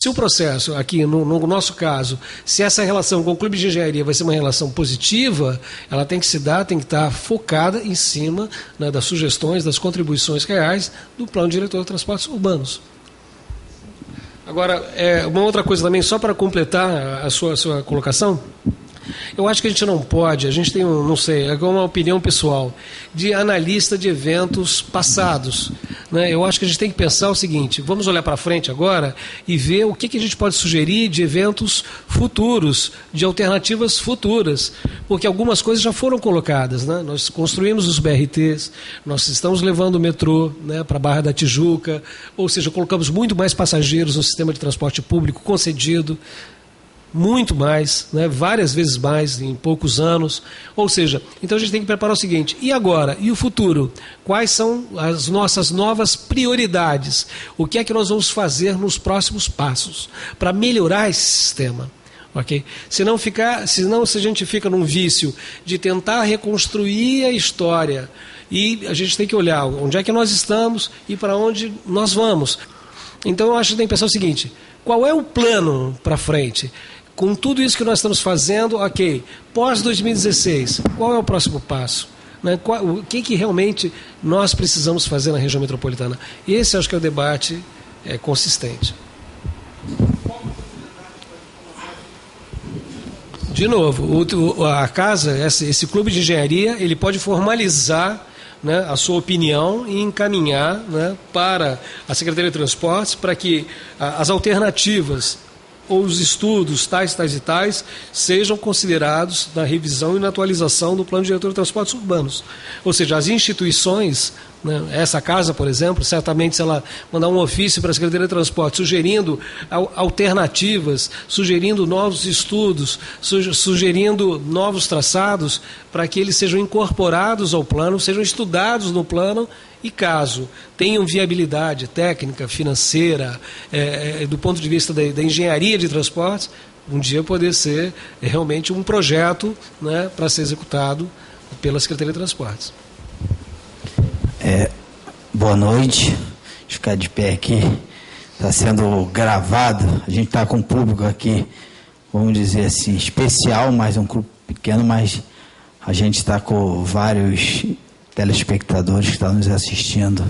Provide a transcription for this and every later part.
Se o processo, aqui no nosso caso, se essa relação com o clube de engenharia vai ser uma relação positiva, ela tem que se dar, tem que estar focada em cima, né, das sugestões, das contribuições reais do Plano Diretor de Transportes Urbanos. Agora, uma outra coisa também, só para completar a sua colocação, eu acho que a gente não pode, a gente tem, não sei, é uma opinião pessoal, de analista de eventos passados, né? Eu acho que a gente tem que pensar o seguinte, vamos olhar para frente agora e ver o que a gente pode sugerir de eventos futuros, de alternativas futuras, porque algumas coisas já foram colocadas, né? Nós construímos os BRTs, nós estamos levando o metrô, né, para a Barra da Tijuca, ou seja, colocamos muito mais passageiros no sistema de transporte público concedido, muito mais, né, várias vezes mais em poucos anos, ou seja, então a gente tem que preparar o seguinte, e agora? E o futuro? Quais são as nossas novas prioridades? O que é que nós vamos fazer nos próximos passos para melhorar esse sistema? Okay? Se a gente fica num vício de tentar reconstruir a história, e a gente tem que olhar onde é que nós estamos e para onde nós vamos. Então eu acho que tem que pensar o seguinte, qual é o plano para frente? Com tudo isso que nós estamos fazendo, ok, pós-2016, qual é o próximo passo? Né? O que realmente nós precisamos fazer na região metropolitana? Esse acho que é o debate consistente. De novo, a casa, esse clube de engenharia, ele pode formalizar, né, a sua opinião e encaminhar, né, para a Secretaria de Transportes para que as alternativas ou os estudos tais e tais sejam considerados na revisão e na atualização do Plano Diretor de Transportes Urbanos. Ou seja, as instituições, né, essa casa, por exemplo, certamente se ela mandar um ofício para a Secretaria de Transportes sugerindo alternativas, sugerindo novos estudos, sugerindo novos traçados, para que eles sejam incorporados ao plano, sejam estudados no plano, e caso tenham viabilidade técnica, financeira, do ponto de vista da engenharia de transportes, um dia poder ser realmente um projeto, né, para ser executado pela Secretaria de Transportes. Boa noite, ficar de pé aqui, está sendo gravado, a gente está com um público aqui, vamos dizer assim, especial, mais um grupo pequeno, mas a gente está com vários telespectadores que estão nos assistindo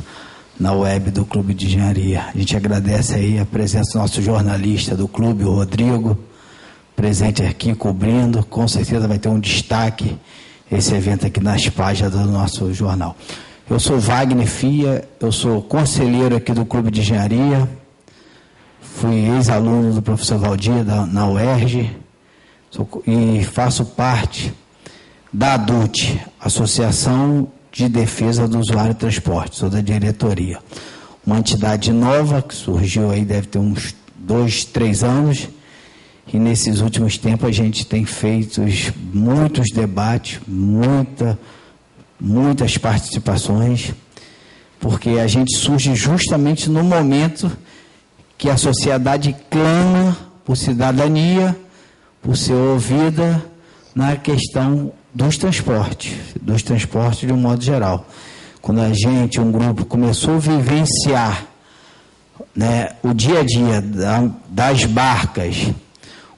na web do Clube de Engenharia. A gente agradece aí a presença do nosso jornalista do clube, o Rodrigo, presente aqui cobrindo, com certeza vai ter um destaque esse evento aqui nas páginas do nosso jornal. Eu sou Wagner Fia, eu sou conselheiro aqui do Clube de Engenharia, fui ex-aluno do professor Valdir na UERJ e faço parte da ADUT, Associação de Defesa do Usuário de Transporte, sou da diretoria. Uma entidade nova que surgiu aí, deve ter uns 2, 3 anos, e nesses últimos tempos a gente tem feito muitos debates, muitas participações, porque a gente surge justamente no momento que a sociedade clama por cidadania, por ser ouvida na questão dos transportes de um modo geral. Quando a gente, um grupo, começou a vivenciar, né, o dia a dia das barcas,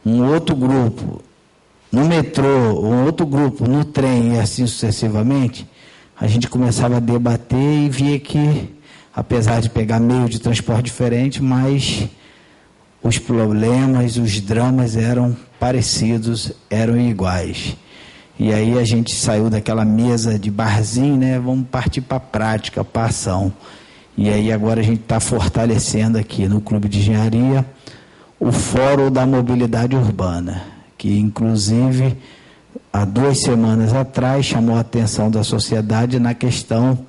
um outro grupo no metrô, um outro grupo no trem e assim sucessivamente, a gente começava a debater e via que, apesar de pegar meio de transporte diferente, mas os problemas, os dramas eram parecidos, eram iguais. E aí a gente saiu daquela mesa de barzinho, né? Vamos partir para a prática, para a ação. E aí agora a gente está fortalecendo aqui no Clube de Engenharia o Fórum da Mobilidade Urbana, que inclusive há 2 semanas atrás chamou a atenção da sociedade na questão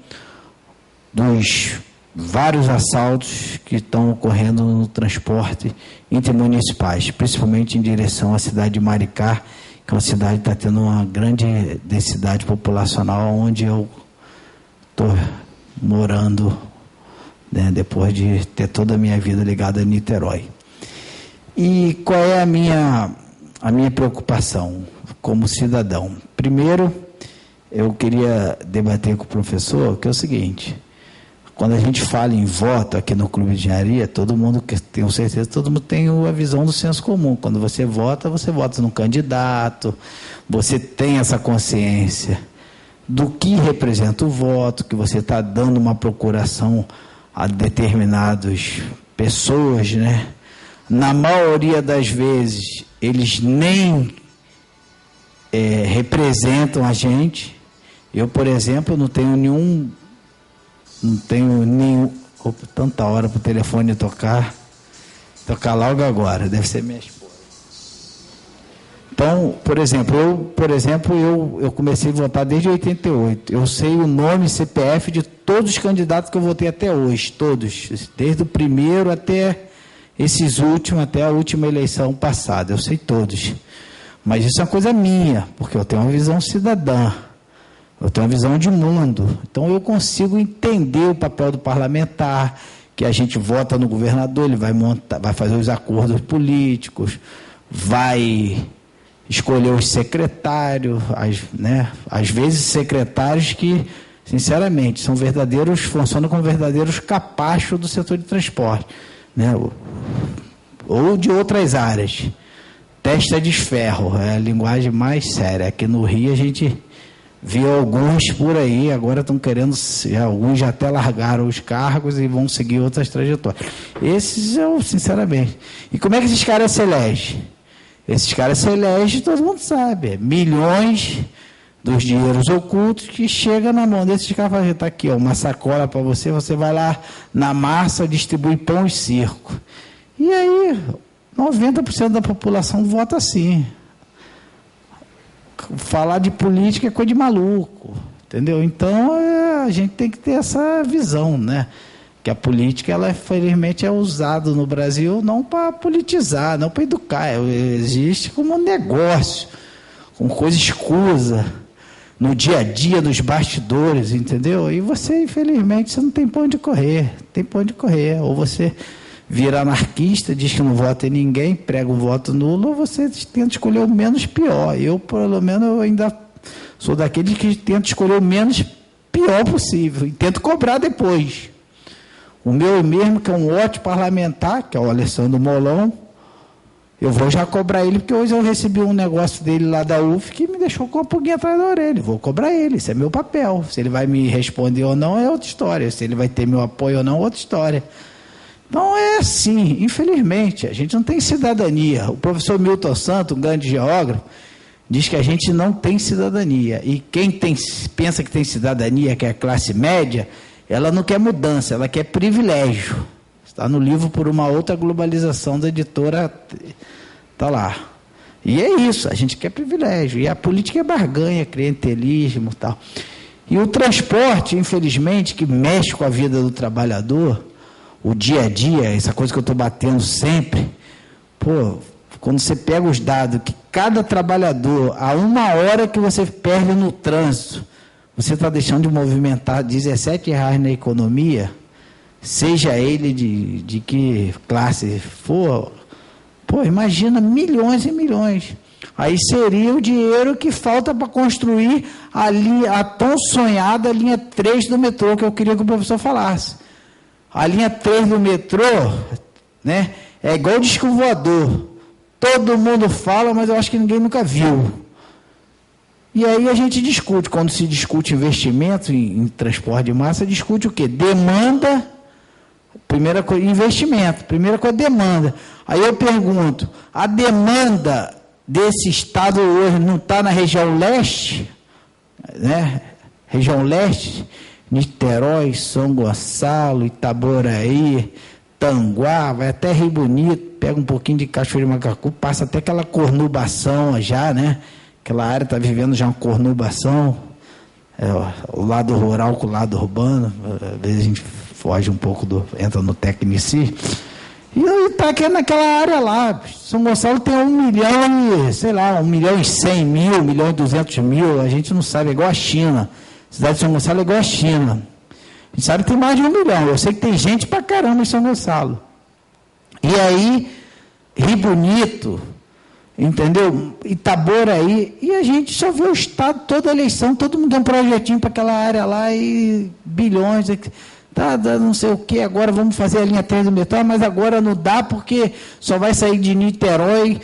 dos vários assaltos que estão ocorrendo no transporte intermunicipais, principalmente em direção à cidade de Maricá, que é uma cidade que está tendo uma grande densidade populacional, onde eu estou morando, né, depois de ter toda a minha vida ligada a Niterói. E qual é a minha preocupação como cidadão? Primeiro, eu queria debater com o professor, que é o seguinte: quando a gente fala em voto aqui no Clube de Engenharia, todo mundo, tenho certeza, todo mundo tem a visão do senso comum. Quando você vota no candidato, você tem essa consciência do que representa o voto, que você está dando uma procuração a determinadas pessoas, né? Na maioria das vezes, eles nem representam a gente. Eu, por exemplo, não tenho nenhum... Opa, tanta hora para o telefone tocar logo agora, deve ser minha esposa. Então, por exemplo, eu comecei a votar desde 88. Eu sei o nome e CPF de todos os candidatos que eu votei até hoje, todos, desde o primeiro até esses últimos, até a última eleição passada, eu sei todos. Mas isso é uma coisa minha, porque eu tenho uma visão cidadã, eu tenho uma visão de mundo. Então eu consigo entender o papel do parlamentar, que a gente vota no governador, ele vai fazer os acordos políticos, vai escolher os secretários, às vezes secretários que, sinceramente, funcionam como verdadeiros capachos do setor de transporte, né? Ou de outras áreas. Testa de ferro, é a linguagem mais séria. Aqui no Rio a gente viu alguns por aí, agora estão querendo, alguns já até largaram os cargos e vão seguir outras trajetórias. Esses, sinceramente. E como é que esses caras se elegem? Esses caras se elegem, todo mundo sabe, milhões dos dinheiros ocultos que chega na mão desses caras. Está aqui, uma sacola para você, você vai lá na massa, distribui pão e circo. E aí, 90% da população vota assim. Falar de política é coisa de maluco, entendeu? Então, a gente tem que ter essa visão, né? Que a política, ela infelizmente é usada no Brasil não para politizar, não para educar, existe como um negócio, com coisa escusa, no dia a dia, nos bastidores, entendeu? E você, infelizmente, você não tem pra onde correr, ou você vira anarquista, diz que não vota em ninguém, prega o voto nulo, ou você tenta escolher o menos pior. Eu, pelo menos, eu ainda sou daqueles que tenta escolher o menos pior possível, e tento cobrar depois. O meu mesmo, que é um ótimo parlamentar, que é o Alessandro Molon, eu vou já cobrar ele, porque hoje eu recebi um negócio dele lá da UF que me deixou com a pulguinha atrás da orelha. Vou cobrar ele, isso é meu papel. Se ele vai me responder ou não, é outra história. Se ele vai ter meu apoio ou não, é outra história. Então é assim, infelizmente, a gente não tem cidadania. O professor Milton Santos, um grande geógrafo, diz que a gente não tem cidadania. E quem pensa que tem cidadania, que é a classe média, ela não quer mudança, ela quer privilégio. Está no livro Por uma Outra Globalização, da editora, está lá. E é isso, a gente quer privilégio. E a política é barganha, clientelismo e tal. E o transporte, infelizmente, que mexe com a vida do trabalhador, o dia a dia, essa coisa que eu estou batendo sempre, quando você pega os dados, que cada trabalhador, a 1 hora que você perde no trânsito, você está deixando de movimentar R$17 na economia, seja ele de que classe for, imagina milhões e milhões. Aí seria o dinheiro que falta para construir a tão sonhada linha 3 do metrô, que eu queria que o professor falasse. A linha 3 do metrô, né, é igual disco voador. Todo mundo fala, mas eu acho que ninguém nunca viu. E aí a gente discute, quando se discute investimento em transporte de massa, discute o quê? Demanda, primeira coisa, investimento, primeira coisa, demanda. Aí eu pergunto, a demanda desse estado hoje não está na região leste? Né? Região leste, Niterói, São Gonçalo, Itaboraí, Tanguá, vai até Rio Bonito, pega um pouquinho de Cachoeira de Macacu, passa até aquela cornubação já, né? Aquela área está vivendo já uma cornubação, o lado rural com o lado urbano, às vezes a gente foge um pouco, entra no tecnicismo, e está aqui naquela área lá. São Gonçalo tem 1 milhão e, sei lá, 1.100.000, 1.200.000, a gente não sabe, é igual a China. A cidade de São Gonçalo é igual a China. A gente sabe que tem mais de 1 milhão, eu sei que tem gente pra caramba em São Gonçalo. E aí, Rio Bonito, entendeu? Itaboraí, e a gente só vê o Estado, toda eleição, todo mundo tem um projetinho para aquela área lá, e bilhões, Tá, não sei o que, agora vamos fazer a linha 3 do metrô, mas agora não dá porque só vai sair de Niterói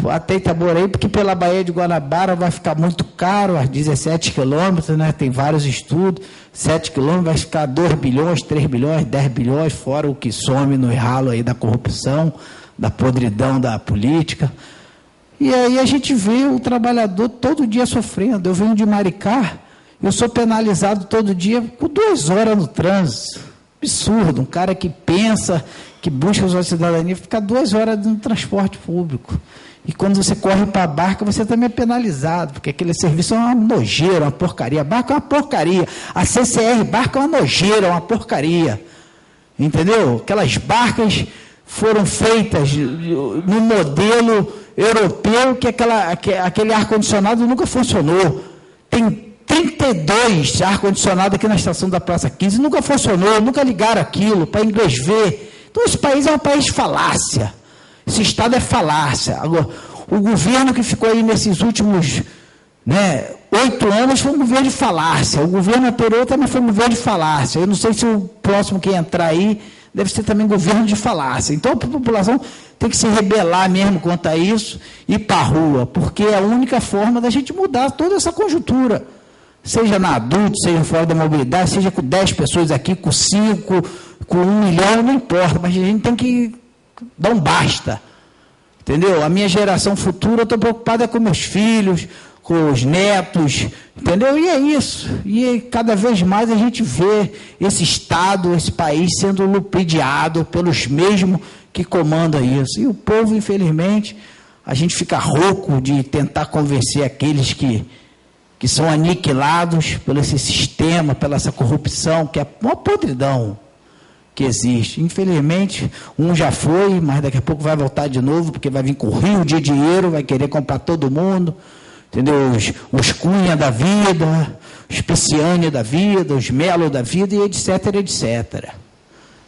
até Itaboraí, porque pela Baía de Guanabara vai ficar muito caro, às 17 quilômetros, né? Tem vários estudos, 7 quilômetros vai ficar 2 bilhões, 3 bilhões, 10 bilhões, fora o que some no ralo aí da corrupção, da podridão da política. E aí a gente vê o trabalhador todo dia sofrendo. Eu venho de Maricá, eu sou penalizado todo dia por 2 horas no trânsito. Absurdo, um cara que pensa, que busca a sua cidadania, fica 2 horas no transporte público. E quando você corre para a barca, você também é penalizado, porque aquele serviço é uma nojeira, uma porcaria. A barca é uma porcaria. A CCR barca é uma nojeira, uma porcaria. Entendeu? Aquelas barcas foram feitas no modelo europeu, que aquele ar-condicionado nunca funcionou. Tem 32 ar-condicionado aqui na estação da Praça 15, nunca funcionou, nunca ligaram aquilo para inglês ver. Então esse país é um país de falácia. Esse Estado é falácia. Agora, o governo que ficou aí nesses últimos 8 anos foi um governo de falácia. O governo anterior também foi um governo de falácia. Eu não sei se o próximo que entrar aí deve ser também governo de falácia. Então a população tem que se rebelar mesmo quanto a isso e ir para a rua, porque é a única forma da gente mudar toda essa conjuntura. Seja na adulto, seja fora da mobilidade, seja com 10 pessoas aqui, com 5, com 1 milhão, não importa, mas a gente tem que dar um basta. Entendeu? A minha geração futura, eu estou preocupada com meus filhos, com os netos, entendeu? E é isso. E cada vez mais a gente vê esse Estado, esse país sendo ludibriado pelos mesmos que comandam isso. E o povo, infelizmente, a gente fica rouco de tentar convencer aqueles que são aniquilados pelo esse sistema, pela essa corrupção, que é uma podridão que existe. Infelizmente, um já foi, mas daqui a pouco vai voltar de novo, porque vai vir com o rio de dinheiro, vai querer comprar todo mundo, entendeu? Os Cunha da vida, os Pisciani da vida, os Melo da vida, e etc, etc.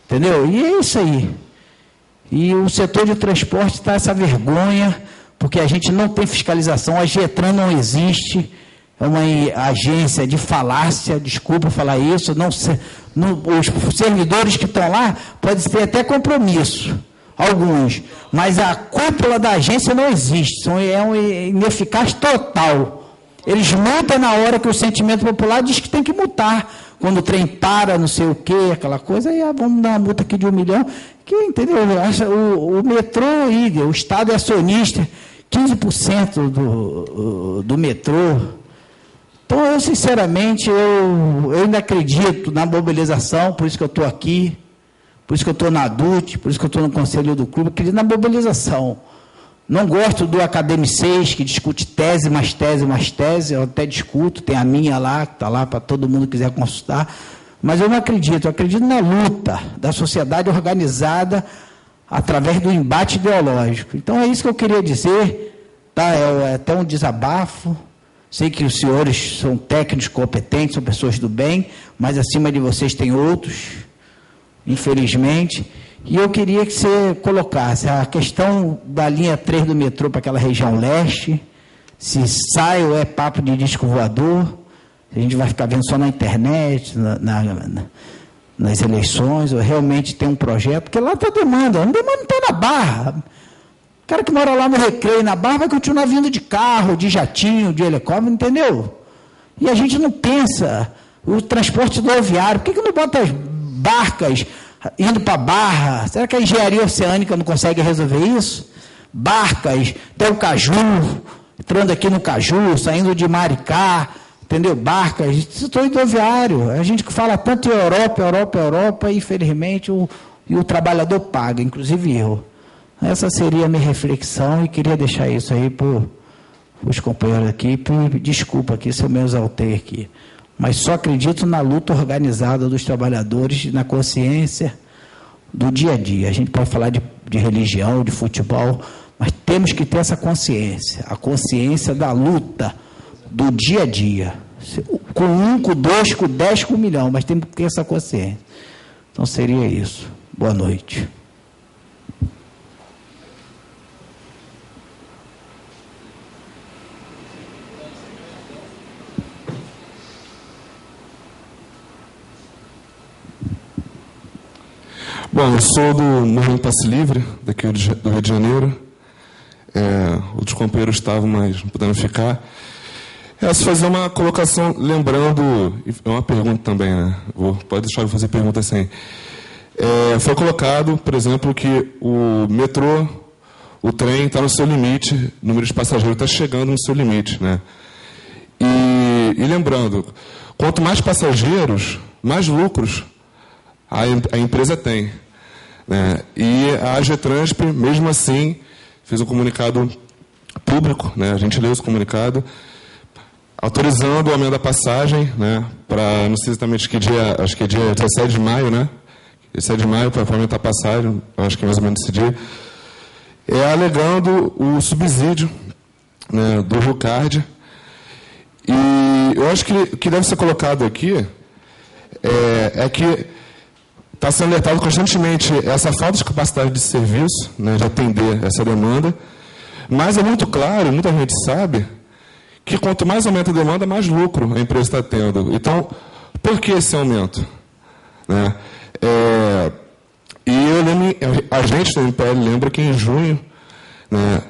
Entendeu? E é isso aí. E o setor de transporte está essa vergonha, porque a gente não tem fiscalização, a Getran não existe, é uma agência de falácia, desculpa falar isso, os servidores que estão lá podem ter até compromisso, alguns, mas a cúpula da agência não existe, é um ineficaz total. Eles multam na hora que o sentimento popular diz que tem que multar, quando o trem para, não sei o quê, aquela coisa, aí vamos dar uma multa aqui de 1 milhão, que, entendeu? O metrô, o Estado é acionista, 15% do metrô. Então, eu, sinceramente, eu ainda acredito na mobilização, por isso que eu estou aqui, por isso que eu estou na ADUT, por isso que eu estou no Conselho do Clube, acredito na mobilização. Não gosto do Academicês, que discute tese, mais tese, mais tese, eu até discuto, tem a minha lá, que está lá para todo mundo que quiser consultar, mas eu não acredito, eu acredito na luta da sociedade organizada através do embate ideológico. Então, é isso que eu queria dizer, tá? É até um desabafo. Sei que os senhores são técnicos competentes, são pessoas do bem, mas acima de vocês tem outros, infelizmente. E eu queria que você colocasse a questão da linha 3 do metrô para aquela região leste, se sai ou é papo de disco voador, se a gente vai ficar vendo só na internet, nas eleições, ou realmente tem um projeto, porque lá está a demanda não está na Barra. O cara que mora lá no Recreio, na Barra, vai continuar vindo de carro, de jatinho, de helicóptero, entendeu? E a gente não pensa o transporte rodoviário. Por que não bota as barcas indo para a Barra? Será que a engenharia oceânica não consegue resolver isso? Barcas, até o Caju, entrando aqui no Caju, saindo de Maricá, entendeu? Barcas, setor rodoviário. A gente que fala tanto em Europa, e infelizmente o trabalhador paga, inclusive eu. Essa seria a minha reflexão e queria deixar isso aí para os companheiros aqui. Desculpa aqui se eu me exaltei aqui. Mas só acredito na luta organizada dos trabalhadores, na consciência do dia a dia. A gente pode falar de religião, de futebol, mas temos que ter essa consciência, a consciência da luta do dia a dia. Com 1, com 2, com 10, com 1 milhão, mas temos que ter essa consciência. Então seria isso. Boa noite. Bom, eu sou do Movimento Passe Livre, daqui do Rio de Janeiro. Outros companheiros estavam, mas não puderam ficar. Se fazer uma colocação, lembrando, é uma pergunta também, né? Pode deixar eu fazer pergunta assim. Foi colocado, por exemplo, que o metrô, o trem está no seu limite, o número de passageiros está chegando no seu limite, né? E lembrando, quanto mais passageiros, mais lucros a empresa tem, né? E a AGETRANSP, mesmo assim, fez um comunicado público, né? A gente leu esse comunicado, autorizando o aumento da passagem, né? Para, não sei exatamente que dia, acho que é dia 17 de maio, né? 17 de maio, para aumentar a passagem, acho que é mais ou menos esse dia. Alegando o subsídio, né, do RUCARD. E eu acho que o que deve ser colocado aqui é que está sendo alertado constantemente essa falta de capacidade de serviço, né, de atender essa demanda, mas é muito claro, muita gente sabe, que quanto mais aumenta a demanda, mais lucro a empresa está tendo. Então, por que esse aumento? Né? E eu lembro, a gente do MPL lembra que em junho, né,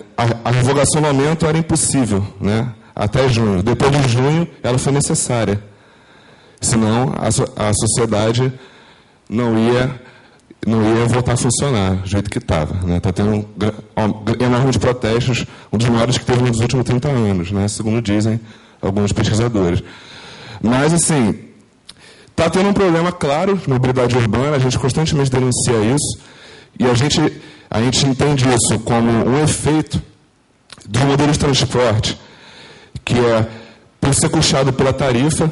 a revogação do aumento era impossível, né, até junho. Depois de junho, ela foi necessária. Senão, a sociedade não ia voltar a funcionar do jeito que estava. Está tendo enormes protestos, um dos maiores que teve nos últimos 30 anos, né, segundo dizem alguns pesquisadores. Mas, assim, está tendo um problema claro de mobilidade urbana, a gente constantemente denuncia isso, e a gente entende isso como um efeito do modelo de transporte, que é por ser custeado pela tarifa,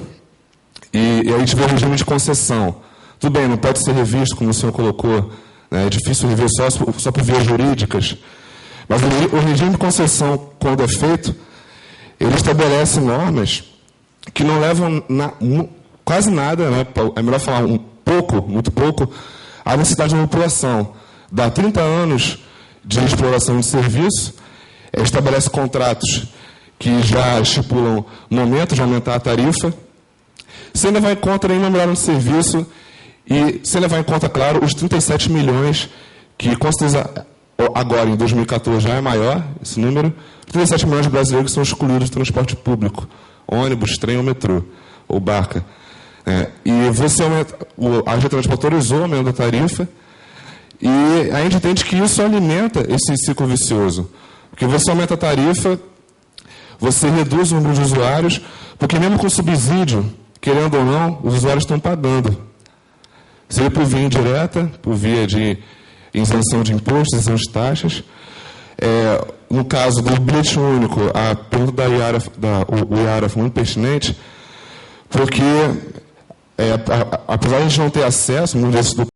e a gente vê o regime de concessão. Tudo bem, não pode ser revisto, como o senhor colocou, né? É difícil rever só por vias jurídicas, mas o regime de concessão, quando é feito, ele estabelece normas que não levam quase nada, né? É melhor falar um pouco, muito pouco, à necessidade da população. Dá 30 anos de exploração de serviço, estabelece contratos que já estipulam momentos de aumentar a tarifa, sem levar em conta nenhuma melhora no serviço e sem levar em conta, claro, os 37 milhões, que com certeza agora, em 2014, já é maior esse número, 37 milhões de brasileiros que são excluídos do transporte público, ônibus, trem ou metrô, ou barca. E a AGETRANSP autorizou o aumento da tarifa, e a gente entende que isso alimenta esse ciclo vicioso. Porque você aumenta a tarifa, você reduz o número de usuários, porque mesmo com subsídio, querendo ou não, os usuários estão pagando. Seja por via indireta, por via de isenção de impostos, isenção de taxas. No caso do bilhete único, a pergunta da Iara foi muito pertinente, porque apesar de a gente não ter acesso, muitos desses